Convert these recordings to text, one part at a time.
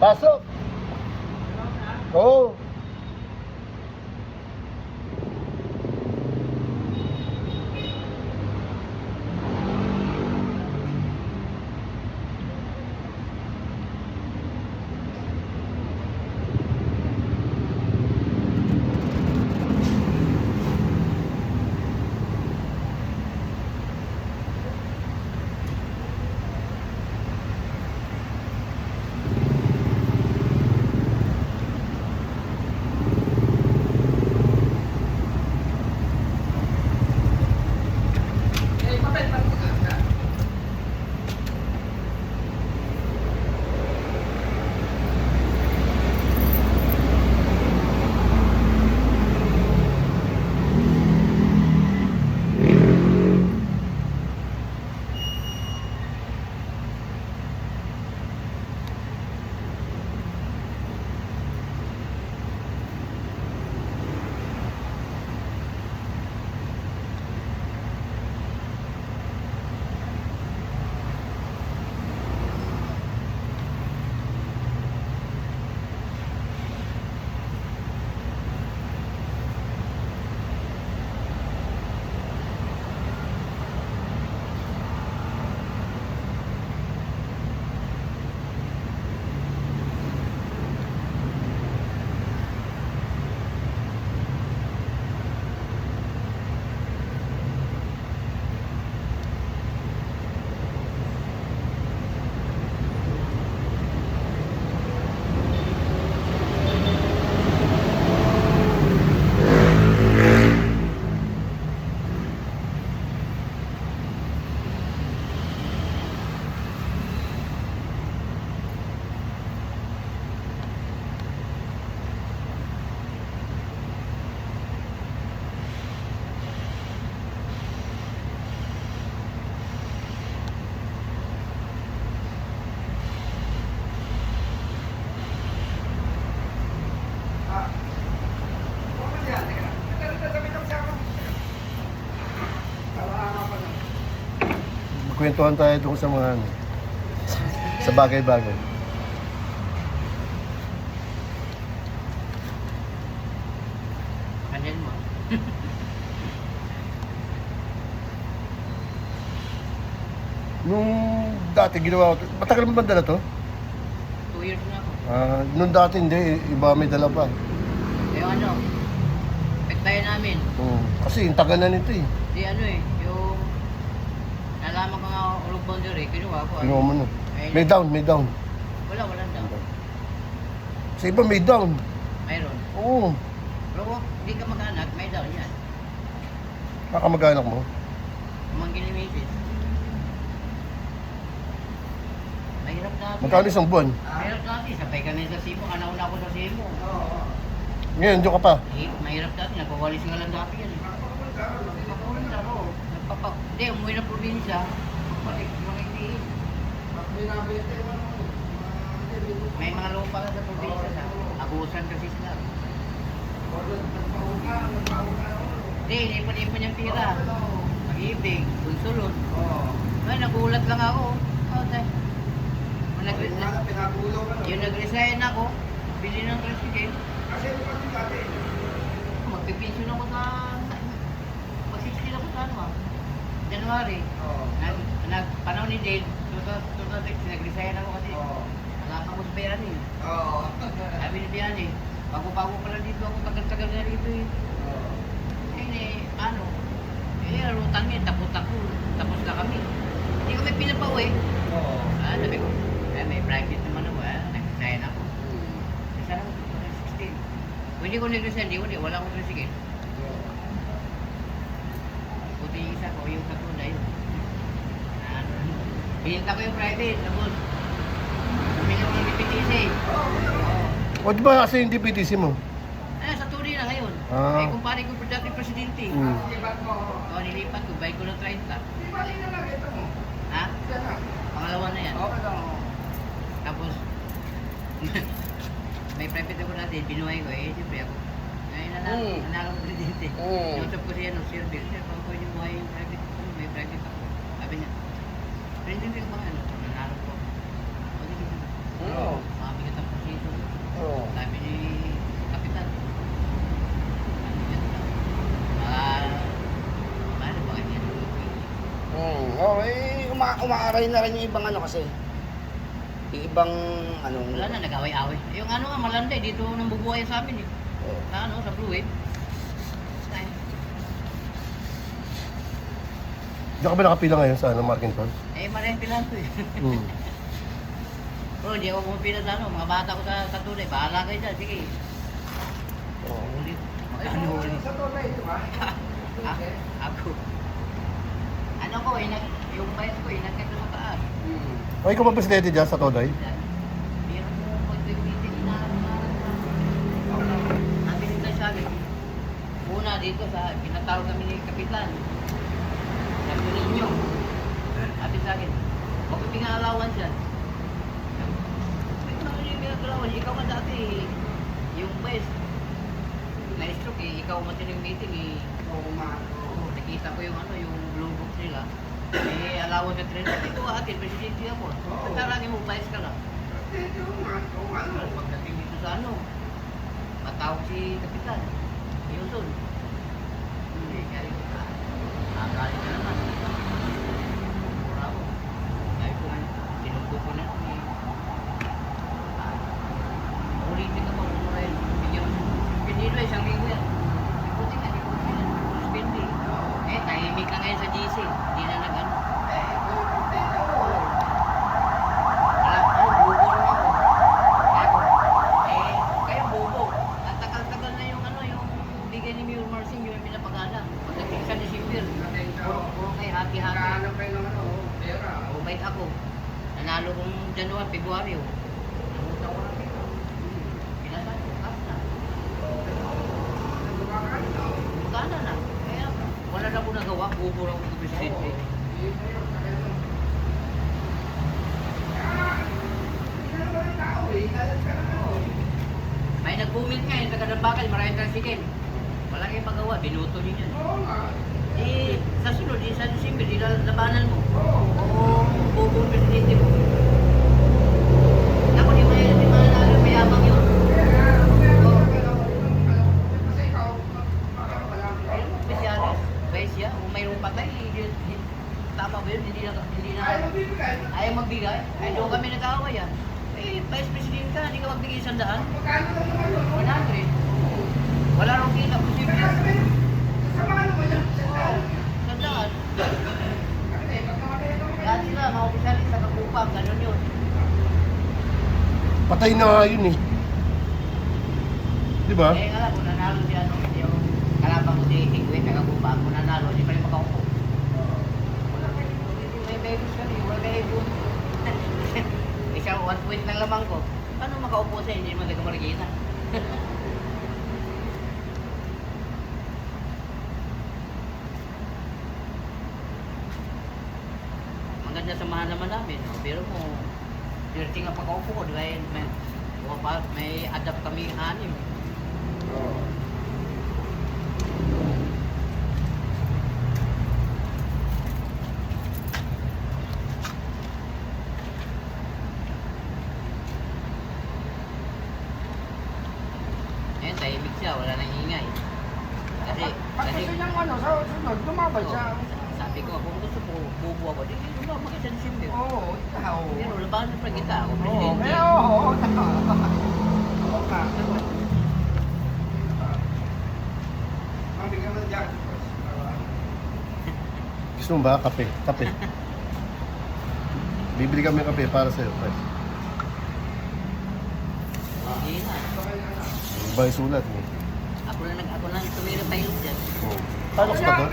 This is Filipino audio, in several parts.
Pasok! Oo. Kwentuhan tayo tungkol sa mga ano, sa bagay-bagay. Kanin mo. Nung dati ginawa ko, matagal mo ba dala to? 2 years na ako. Nung dati hindi, iba may dala pa. Yung ano, pektayan namin. Kasi yung taga na nito eh. Di ano eh, yung nalaman ko nga ulog boundary, kinuha ko. Kinuha mo na. Ayun. May down, may down. Walang daw. Sa iba may down. Mayroon. Oo. Pero kung hindi ka mag-anak, may down yan. Kakamag-anak mo. Umangkin ni Mrs. Mahirap natin. Magkano isang buwan? Mahirap natin. Sabay ka na sa Simo. Kanauna ako sa Simo. Ngayon, diyo ka pa. Mahirap natin. Nagpawalis nga lang dati yan eh. Nagpawalis ako. Hindi, umuwi ng probinsya. Balik, mga hindi. May mga lupa ka sa probinsya sa abusan kasi sila. Hindi, inipon-ipon yung pira. Mag-ibig, sunsulot. Ay, nagulat lang ako. Yung nag-resign ako, bili ng tricycle. Magpipensyon ako sa... Mag-16 ako sa ano January. Panahon ni Dale, 2006, nag-resign ako kasi. Wala pa ako sa Bayani. Sabi ni Bayani, bago-bago pala dito ako, tagal-tagal na dito eh. Rutang niya, tapos na kami. Hindi kami pinapauwi. Sabi ko, may private naman ako, nag-resign ako. Resign ako, 2016. Kung hindi ko nag-resign, wala akong tricycle. Buti yung isa ko, yung katuna yun. Bininta ko yung private, tapos bumili ko ng DPTC. O di ba kasi yung DPTC mo? Sa Turi na ngayon. Kumpare ko dating presidente. Nilipat ko, buy ko ng 30. Ha? Pangalawa na yan. Tapos, may private ako natin, binuhay ko siyempre ako. Nanalo ko presidente. Iusap ko siya, Sir Bill, sir, kung pwede buhay yung private ko, may private ako. Sabi niya, presidente ko ba nanalo ko? O, di ba? Mami ka tapos. umaaray na rin yung ibang ano kasi. Yung ibang ano. Wala na, nag-away-away. Yung ano nga, Malanday, dito nang bubuhay sa amin eh. Oh. Sa ano, sa Blue Wave. Ay, Diyan ka ba nakapila ngayon sa ano, Markinton? marami pilan to eh. Hmm. Pero hindi ako pumipila sa ano, mga bata ko sa tunay. Bahala kayo dyan, sige. Oh. Huli. Ano huli? Sa tunay, di ba? Ako. Ano ko, yung bayad ko, inakit ko sa taas. Ay, ikaw ba presidente dyan sa Today? Meron mo pag-meeting Sabi nila sa akin, una dito sa, pinatawag kami ni Kapitan. Sabi ko ninyo. Sabi sa akin, magpipinga allowance yan. Ano yung pinag-allowance? Ikaw man dati, yung best. Na-stroke eh, ikaw man din yung meeting eh. Oo, nakita ko yung ano, yung blue book nila. Eh, allowance na trainer. Ito atin, presidente ako. Pagkarangin mo, bias ka lang. Pagdating dito sa ano, matawag si Kapitan. Yun. Hindi, kaya yun. Nakakalit ka naman. Bravo. Kaya ko, sinugbo ko na. Ulitin ka pa, Morel. Bigyan mo. Pinilo isang linggo yan. Buti nga, di ko suspindi. Eh, tahimik na ngayon sa GC. Hindi na nag-ano. Wala, bubo rin ako. Kaya bubo. Ang tagal-tagal na yung ano, yung bigay ni Mayor Marcin, yung pinapagana. Pagdating sa December, puro kay hati-hati. Bait ako. Nanalo kong January, February. Namuta ko lang dito. Pinasan ko, kasta. Magkana na. Kaya wala na po nagawa, bubo lang ako presidente. May nag-comment nga yung taga-Dambacal, maraming tricycle. Wala kayong magawa, binuto niyo yan. Eh, sa sunod, sa December, di labanan mo. Oo, bubuong presidente mo. Ako, di mananalo, mayabang yun. Ayun, spesyalis. Kaya siya, kung mayroong patay, tama ba yun? Hindi na ayaw magbigay. Ay, doon kami nag-aaway yan. Eh, vice president ka, hindi ka magbigay 100. 100. Wala rong kita, posible. Sandaan. Lahat sila, mga opisyalis sa Kakupang, gano'n yun. Patay na nga yun eh. Di ba? Eh, alam, kung nanalo siya, no, yung kalabang ko si Tigwe, Kakupang, kung nanalo, hindi pa rin makaupo. May babies ka rin, wala kayo yun. Isang 1 point lang lamang ko. Paano makaupo siya, hindi naman nagkamarigina. Maganda samahan naman namin, no? Pero mo, dirty nga pagkaupo ko, di ba? May adapt kami 6. Ngayon, tahimik siya, wala nang ingay. Kasi, Pag gusto niyang ano, sa sunod, lumaban siya. sabi ko, kung gusto ko, bubo ako, di lumabang ka sa December. Oo, ikaw. Pero labanan pa kita, ako Oo, presidente. kaya oo. Oo ka. Mabigyan mo na dyan. Gusto mo ba? Kape. Kape. Bibili kami ng kape para sa'yo. Pres. Hindi na. Ba yung sulat mo? Ako na tumira tayo dyan. Oh. Hilux ba to?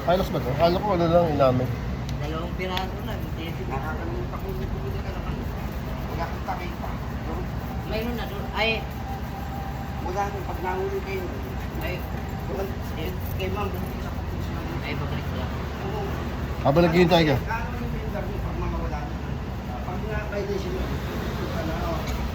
Hilux ba to? Kala ko ano lang inamin. 2 piraso lang. Nakakalimutan ko yung bumili ka naman. Wala kang takita. Mayroon na doon. Ay, Wala nang pag nahuli kayo. ay, Kay ma'am, doon sa kapatid namin. ay, babalik ko lang. Habang naghihintay ka. Ano yung vendor mo pag mamawala na? Pag na-violation mo, ano,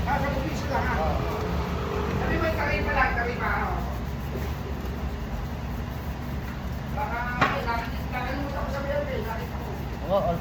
sa pulis lang ha. Sabi mo, taripa lang, taripa. Baka, nakalimutan ko sa biyernes, nakita ko. Oo,